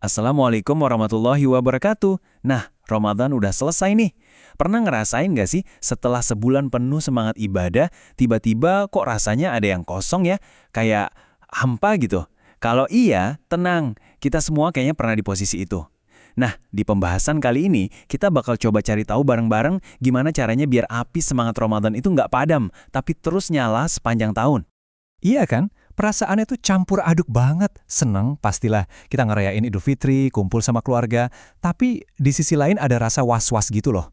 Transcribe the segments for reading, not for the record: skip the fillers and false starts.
Assalamualaikum warahmatullahi wabarakatuh. Nah, Ramadan udah selesai nih. Pernah ngerasain nggak sih setelah sebulan penuh semangat ibadah, tiba-tiba kok rasanya ada yang kosong ya? Kayak hampa gitu. Kalau iya, tenang. Kita semua kayaknya pernah di posisi itu. Nah, di pembahasan kali ini, kita bakal coba cari tahu bareng-bareng gimana caranya biar api semangat Ramadan itu nggak padam, tapi terus nyala sepanjang tahun. Iya kan? Perasaannya tuh campur aduk banget. Seneng, pastilah kita ngerayain Idul Fitri, kumpul sama keluarga. Tapi di sisi lain ada rasa was-was gitu loh.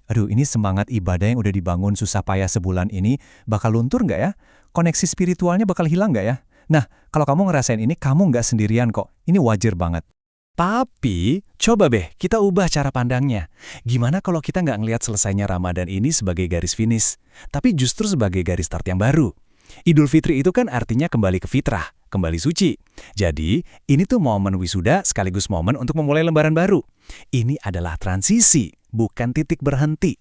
Aduh, ini semangat ibadah yang udah dibangun susah payah sebulan ini bakal luntur nggak ya? Koneksi spiritualnya bakal hilang nggak ya? Nah, kalau kamu ngerasain ini, kamu nggak sendirian kok. Ini wajar banget. Tapi, coba kita ubah cara pandangnya. Gimana kalau kita nggak ngelihat selesainya Ramadan ini sebagai garis finish, tapi justru sebagai garis start yang baru? Idul Fitri itu kan artinya kembali ke fitrah, kembali suci. Jadi, ini tuh momen wisuda sekaligus momen untuk memulai lembaran baru. Ini adalah transisi, bukan titik berhenti.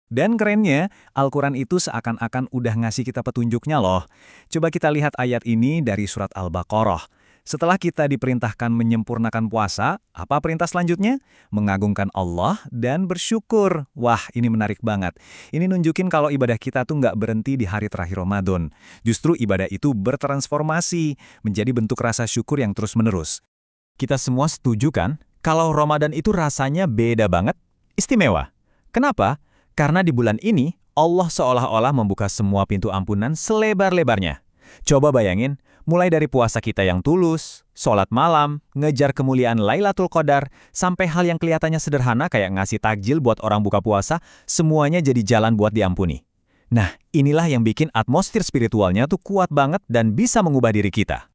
Dan kerennya, Al-Quran itu seakan-akan udah ngasih kita petunjuknya loh. Coba kita lihat ayat ini dari surat Al-Baqarah. Setelah kita diperintahkan menyempurnakan puasa, apa perintah selanjutnya? Mengagungkan Allah dan bersyukur. Wah, ini menarik banget. Ini nunjukin kalau ibadah kita tuh nggak berhenti di hari terakhir Ramadan. Justru ibadah itu bertransformasi, menjadi bentuk rasa syukur yang terus-menerus. Kita semua setuju kan? Kalau Ramadan itu rasanya beda banget, istimewa. Kenapa? Karena di bulan ini, Allah seolah-olah membuka semua pintu ampunan selebar-lebarnya. Coba bayangin, mulai dari puasa kita yang tulus, sholat malam, ngejar kemuliaan Lailatul Qadar, sampai hal yang kelihatannya sederhana kayak ngasih takjil buat orang buka puasa, semuanya jadi jalan buat diampuni. Nah, inilah yang bikin atmosfer spiritualnya tuh kuat banget dan bisa mengubah diri kita.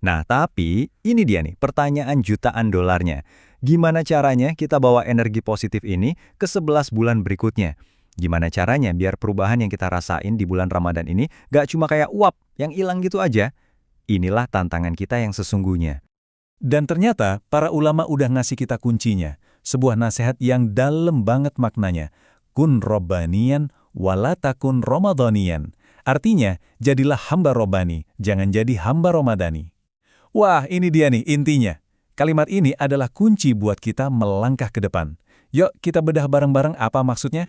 Nah, tapi ini dia nih pertanyaan jutaan dolarnya. Gimana caranya kita bawa energi positif ini ke 11 bulan berikutnya? Gimana caranya biar perubahan yang kita rasain di bulan Ramadan ini gak cuma kayak uap, yang hilang gitu aja? Inilah tantangan kita yang sesungguhnya. Dan ternyata para ulama udah ngasih kita kuncinya. Sebuah nasihat yang dalam banget maknanya. Kun robbanian walatakun ramadhanian. Artinya, jadilah hamba robbani, jangan jadi hamba Ramadhani. Wah, ini dia nih intinya. Kalimat ini adalah kunci buat kita melangkah ke depan. Yuk kita bedah bareng-bareng apa maksudnya?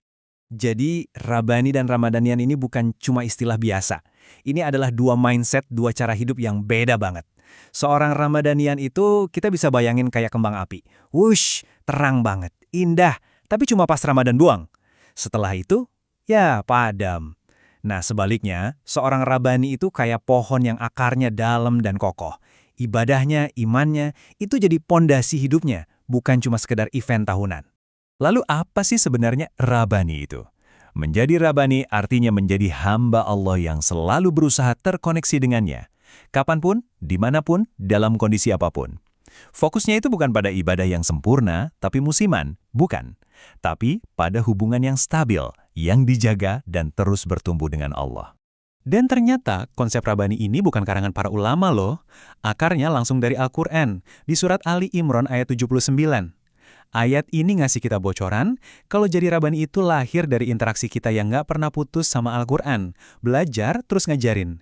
Jadi, Rabbani dan Ramadhanian ini bukan cuma istilah biasa. Ini adalah dua mindset, dua cara hidup yang beda banget. Seorang Ramadhanian itu kita bisa bayangin kayak kembang api. Wush, terang banget, indah, tapi cuma pas Ramadan doang. Setelah itu, ya padam. Nah, sebaliknya, seorang Rabbani itu kayak pohon yang akarnya dalam dan kokoh. Ibadahnya, imannya, itu jadi pondasi hidupnya, bukan cuma sekedar event tahunan. Lalu apa sih sebenarnya Rabbani itu? Menjadi Rabbani artinya menjadi hamba Allah yang selalu berusaha terkoneksi dengannya. Kapanpun, dimanapun, dalam kondisi apapun. Fokusnya itu bukan pada ibadah yang sempurna, tapi musiman, bukan. Tapi pada hubungan yang stabil, yang dijaga dan terus bertumbuh dengan Allah. Dan ternyata konsep Rabbani ini bukan karangan para ulama loh. Akarnya langsung dari Al-Quran, di surat Ali Imran ayat 79. Ayat ini ngasih kita bocoran, kalau jadi Rabbani itu lahir dari interaksi kita yang nggak pernah putus sama Al-Quran, belajar terus ngajarin.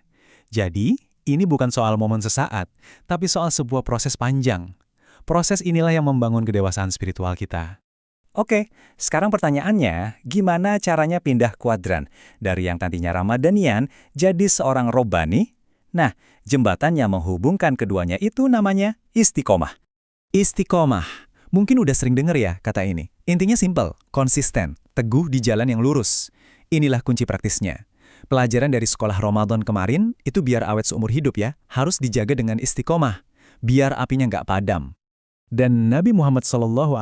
Jadi, ini bukan soal momen sesaat, tapi soal sebuah proses panjang. Proses inilah yang membangun kedewasaan spiritual kita. Oke, sekarang pertanyaannya, gimana caranya pindah kuadran dari yang nantinya Ramadhanian jadi seorang Rabbani? Nah, jembatan yang menghubungkan keduanya itu namanya istiqomah. Istiqomah. Mungkin udah sering denger ya kata ini. Intinya simpel, konsisten, teguh di jalan yang lurus. Inilah kunci praktisnya. Pelajaran dari sekolah Ramadan kemarin itu biar awet seumur hidup ya, harus dijaga dengan istiqomah, biar apinya nggak padam. Dan Nabi Muhammad SAW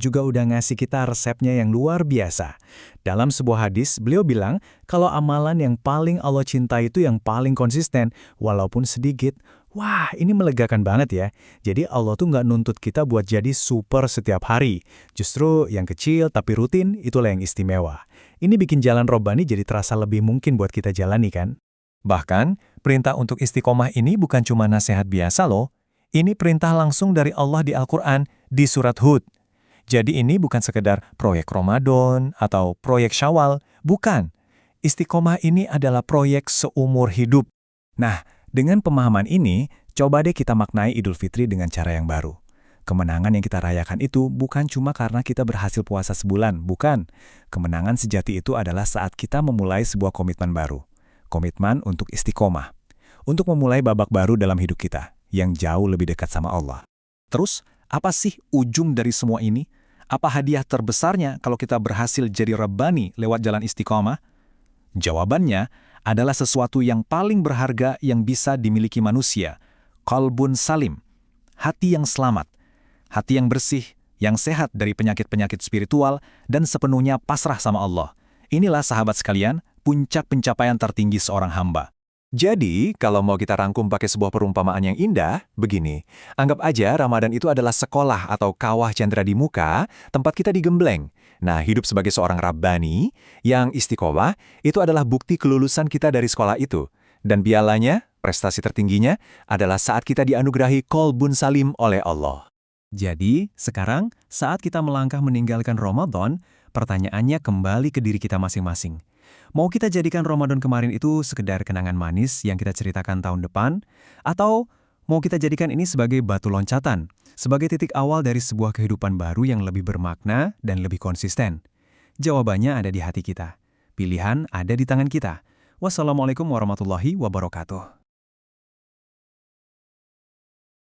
juga udah ngasih kita resepnya yang luar biasa. Dalam sebuah hadis, beliau bilang kalau amalan yang paling Allah cintai itu yang paling konsisten, walaupun sedikit. Wah, ini melegakan banget ya. Jadi Allah tuh nggak nuntut kita buat jadi super setiap hari. Justru yang kecil tapi rutin, itulah yang istimewa. Ini bikin jalan Rabbani jadi terasa lebih mungkin buat kita jalani kan? Bahkan, perintah untuk istiqomah ini bukan cuma nasihat biasa loh. Ini perintah langsung dari Allah di Al-Quran, di surat Hud. Jadi ini bukan sekedar proyek Ramadan atau proyek Syawal, bukan. Istiqomah ini adalah proyek seumur hidup. Nah, dengan pemahaman ini, coba deh kita maknai Idul Fitri dengan cara yang baru. Kemenangan yang kita rayakan itu bukan cuma karena kita berhasil puasa sebulan, bukan. Kemenangan sejati itu adalah saat kita memulai sebuah komitmen baru. Komitmen untuk istiqomah. Untuk memulai babak baru dalam hidup kita, yang jauh lebih dekat sama Allah. Terus, apa sih ujung dari semua ini? Apa hadiah terbesarnya kalau kita berhasil jadi Rabbani lewat jalan istiqomah? Jawabannya adalah sesuatu yang paling berharga yang bisa dimiliki manusia. Qalbun salim. Hati yang selamat. Hati yang bersih, yang sehat dari penyakit-penyakit spiritual, dan sepenuhnya pasrah sama Allah. Inilah sahabat sekalian, puncak pencapaian tertinggi seorang hamba. Jadi, kalau mau kita rangkum pakai sebuah perumpamaan yang indah, begini. Anggap aja Ramadan itu adalah sekolah atau kawah cendera di muka, tempat kita digembleng. Nah, hidup sebagai seorang Rabbani, yang istiqomah, itu adalah bukti kelulusan kita dari sekolah itu. Dan pialanya, prestasi tertingginya, adalah saat kita dianugerahi Qalbun Salim oleh Allah. Jadi, sekarang saat kita melangkah meninggalkan Ramadan, pertanyaannya kembali ke diri kita masing-masing. Mau kita jadikan Ramadan kemarin itu sekedar kenangan manis yang kita ceritakan tahun depan? Atau mau kita jadikan ini sebagai batu loncatan, sebagai titik awal dari sebuah kehidupan baru yang lebih bermakna dan lebih konsisten? Jawabannya ada di hati kita. Pilihan ada di tangan kita. Wassalamualaikum warahmatullahi wabarakatuh.